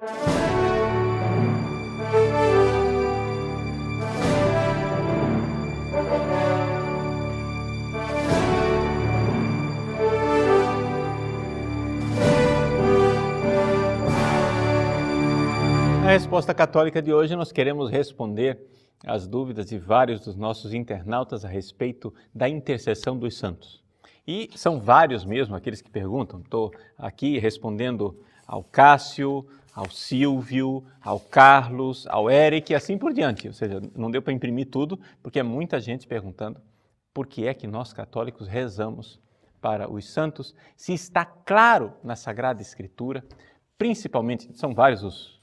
Na resposta católica de hoje, nós queremos responder às dúvidas de vários dos nossos internautas a respeito da intercessão dos santos. E são vários mesmo aqueles que perguntam. Estou aqui respondendo ao Cássio, ao Silvio, ao Carlos, ao Eric e assim por diante. Ou seja, não deu para imprimir tudo, porque é muita gente perguntando por que é que nós católicos rezamos para os santos, se está claro na Sagrada Escritura, principalmente, são vários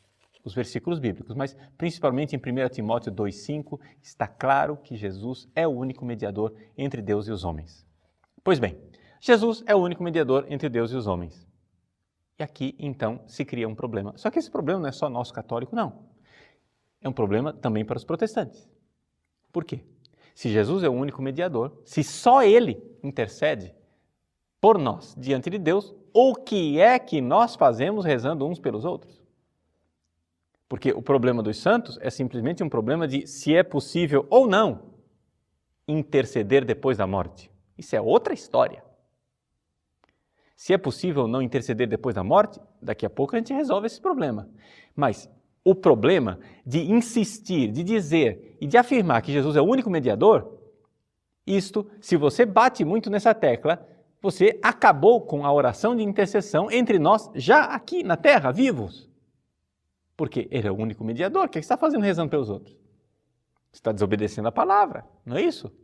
os versículos bíblicos, mas principalmente em 1 Timóteo 2,5, está claro que Jesus é o único mediador entre Deus e os homens. Pois bem, Jesus é o único mediador entre Deus e os homens. E aqui, então, se cria um problema. Só que esse problema não é só nosso católico, não. É um problema também para os protestantes. Por quê? Se Jesus é o único mediador, se só Ele intercede por nós diante de Deus, o que é que nós fazemos rezando uns pelos outros? Porque o problema dos santos é simplesmente um problema de se é possível ou não interceder depois da morte. Isso é outra história. Se é possível ou não interceder depois da morte, daqui a pouco a gente resolve esse problema. Mas o problema de insistir, de dizer e de afirmar que Jesus é o único mediador, isto, se você bate muito nessa tecla, você acabou com a oração de intercessão entre nós já aqui na Terra, vivos. Porque Ele é o único mediador. O que você está fazendo rezando pelos outros? Você está desobedecendo a palavra, não é isso?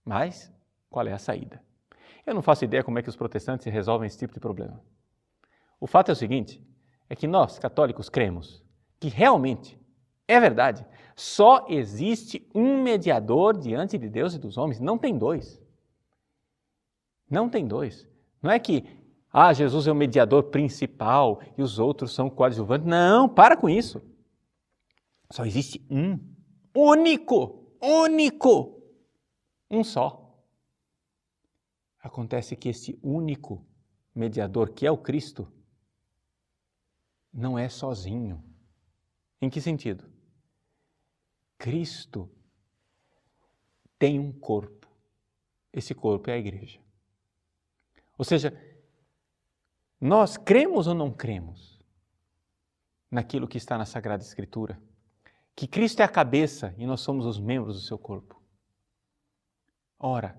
Mas qual é a saída? Eu não faço ideia como é que os protestantes resolvem esse tipo de problema. O fato é o seguinte, é que nós, católicos, cremos que realmente, é verdade, só existe um mediador diante de Deus e dos homens, não tem dois. Não tem dois. Não é que Jesus é o mediador principal e os outros são coadjuvantes. Não, para com isso. Só existe um, único, um só. Acontece que esse único mediador, que é o Cristo, não é sozinho. Em que sentido? Cristo tem um corpo. Esse corpo é a igreja. Ou seja, nós cremos ou não cremos naquilo que está na Sagrada Escritura? Que Cristo é a cabeça e nós somos os membros do seu corpo. Ora,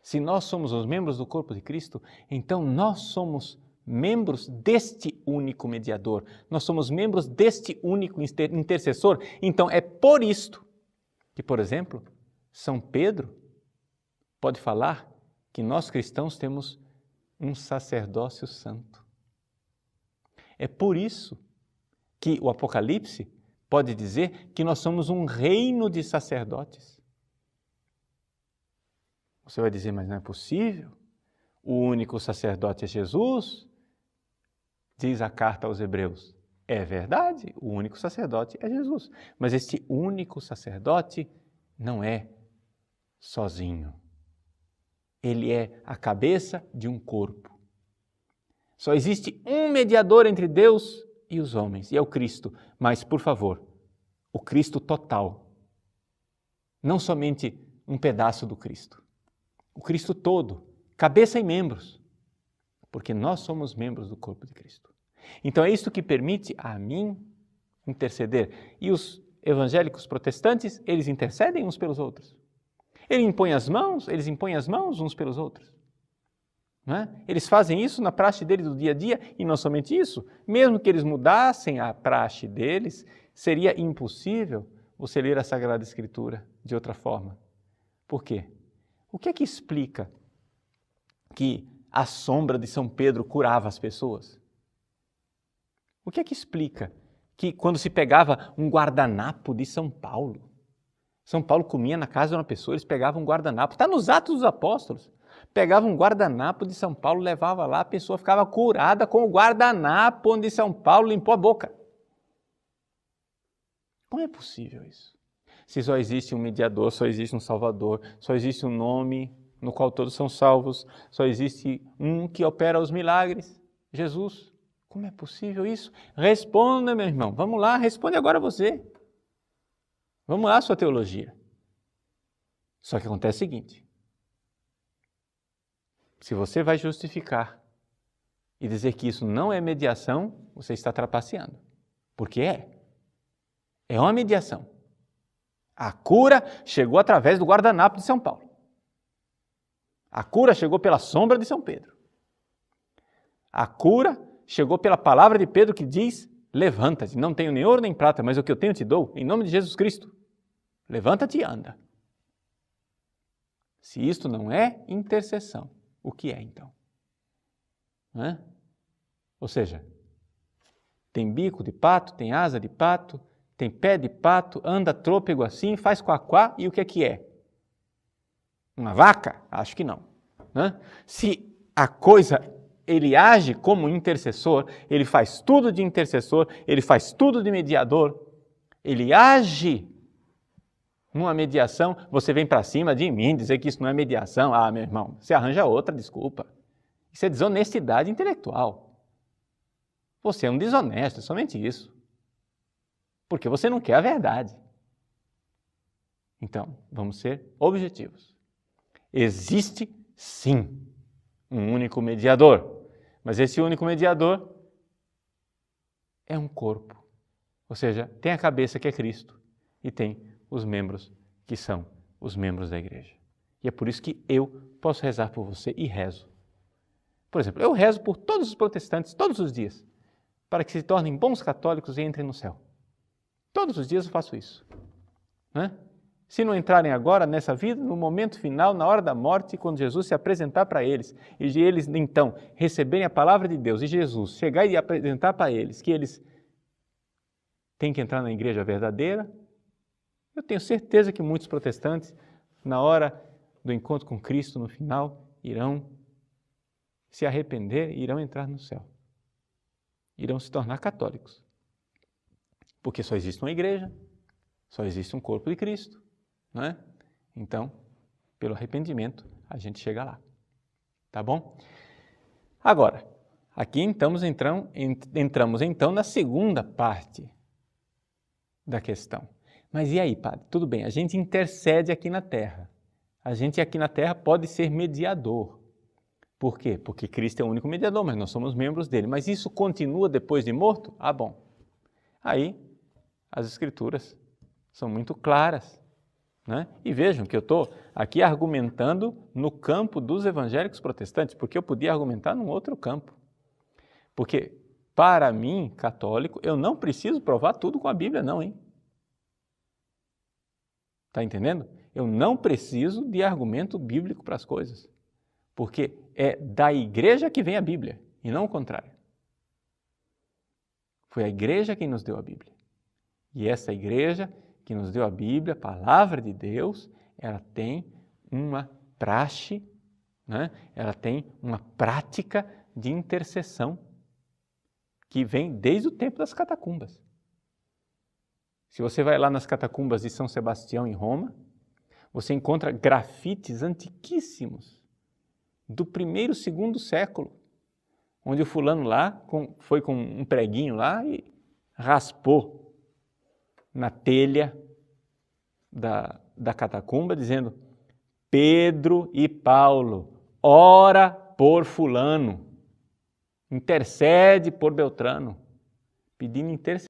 se nós somos os membros do corpo de Cristo, então nós somos membros deste único mediador. Nós somos membros deste único intercessor. Então é por isto que, por exemplo, São Pedro pode falar que nós cristãos temos um sacerdócio santo. É por isso que o Apocalipse pode dizer que nós somos um reino de sacerdotes. Você vai dizer, mas não é possível? O único sacerdote é Jesus? Diz a carta aos Hebreus. É verdade, o único sacerdote é Jesus. Mas este único sacerdote não é sozinho. Ele é a cabeça de um corpo. Só existe um mediador entre Deus e os homens, e é o Cristo. Mas, por favor, o Cristo total. Não somente um pedaço do Cristo. O Cristo todo, cabeça e membros. Porque nós somos membros do corpo de Cristo. Então é isto que permite a mim interceder. E os evangélicos protestantes, eles intercedem uns pelos outros. Eles impõem as mãos uns pelos outros. Não é? Eles fazem isso na praxe deles do dia a dia e não somente isso. Mesmo que eles mudassem a praxe deles, seria impossível você ler a Sagrada Escritura de outra forma. Por quê? O que é que explica que a sombra de São Pedro curava as pessoas? O que é que explica que quando se pegava um guardanapo de São Paulo comia na casa de uma pessoa, eles pegavam um guardanapo, está nos Atos dos Apóstolos, pegavam um guardanapo de São Paulo, levava lá, a pessoa ficava curada com o guardanapo onde São Paulo limpou a boca. Como é possível isso? Se só existe um mediador, só existe um Salvador, só existe um nome no qual todos são salvos, só existe um que opera os milagres, Jesus. Como é possível isso? Responda, meu irmão. Vamos lá, responde agora você. Vamos lá, sua teologia. Só que acontece o seguinte. Se você vai justificar e dizer que isso não é mediação, você está trapaceando. Porque é. É uma mediação. A cura chegou através do guardanapo de São Paulo. A cura chegou pela sombra de São Pedro. A cura chegou pela palavra de Pedro que diz: levanta-te, não tenho nem ouro nem prata, mas o que eu tenho te dou, em nome de Jesus Cristo. Levanta-te e anda. Se isto não é intercessão, o que é então? Não é? Ou seja, tem bico de pato, tem asa de pato, tem pé de pato, anda trôpego assim, faz quaquá, e o que é? Uma vaca? Acho que não. Né? Se a coisa, ele age como intercessor, ele faz tudo de intercessor, ele faz tudo de mediador, ele age numa mediação, você vem para cima de mim dizer que isso não é mediação. Ah, meu irmão, você arranja outra desculpa. Isso é desonestidade intelectual. Você é um desonesto, é somente isso. Porque você não quer a verdade. Então, vamos ser objetivos. Existe, sim, um único mediador. Mas esse único mediador é um corpo. Ou seja, tem a cabeça que é Cristo e tem os membros que são os membros da igreja. E é por isso que eu posso rezar por você e rezo. Por exemplo, eu rezo por todos os protestantes todos os dias, para que se tornem bons católicos e entrem no céu. Todos os dias eu faço isso. Né? Se não entrarem agora nessa vida, no momento final, na hora da morte, quando Jesus se apresentar para eles, e de eles então receberem a palavra de Deus, e Jesus chegar e apresentar para eles que eles têm que entrar na igreja verdadeira, eu tenho certeza que muitos protestantes, na hora do encontro com Cristo, no final, irão se arrepender e irão entrar no céu. Irão se tornar católicos. Porque só existe uma igreja, só existe um corpo de Cristo, não é? Então, pelo arrependimento, a gente chega lá. Tá bom? Agora, aqui entramos então na segunda parte da questão. Mas e aí, padre? Tudo bem, a gente intercede aqui na Terra. A gente aqui na Terra pode ser mediador. Por quê? Porque Cristo é o único mediador, mas nós somos membros dele. Mas isso continua depois de morto? Ah, bom. Aí, as Escrituras são muito claras. Né? E vejam que eu estou aqui argumentando no campo dos evangélicos protestantes, porque eu podia argumentar num outro campo. Porque, para mim, católico, eu não preciso provar tudo com a Bíblia, não, hein? Está entendendo? Eu não preciso de argumento bíblico para as coisas, porque é da igreja que vem a Bíblia, e não o contrário. Foi a igreja quem nos deu a Bíblia. E essa igreja que nos deu a Bíblia, a palavra de Deus, ela tem uma praxe, né? Ela tem uma prática de intercessão que vem desde o tempo das catacumbas. Se você vai lá nas catacumbas de São Sebastião, em Roma, você encontra grafites antiquíssimos do 1º, 2º século, onde o fulano lá foi com um preguinho lá e raspou na telha da catacumba, dizendo: Pedro e Paulo, ora por fulano, intercede por Beltrano, pedindo intercessão.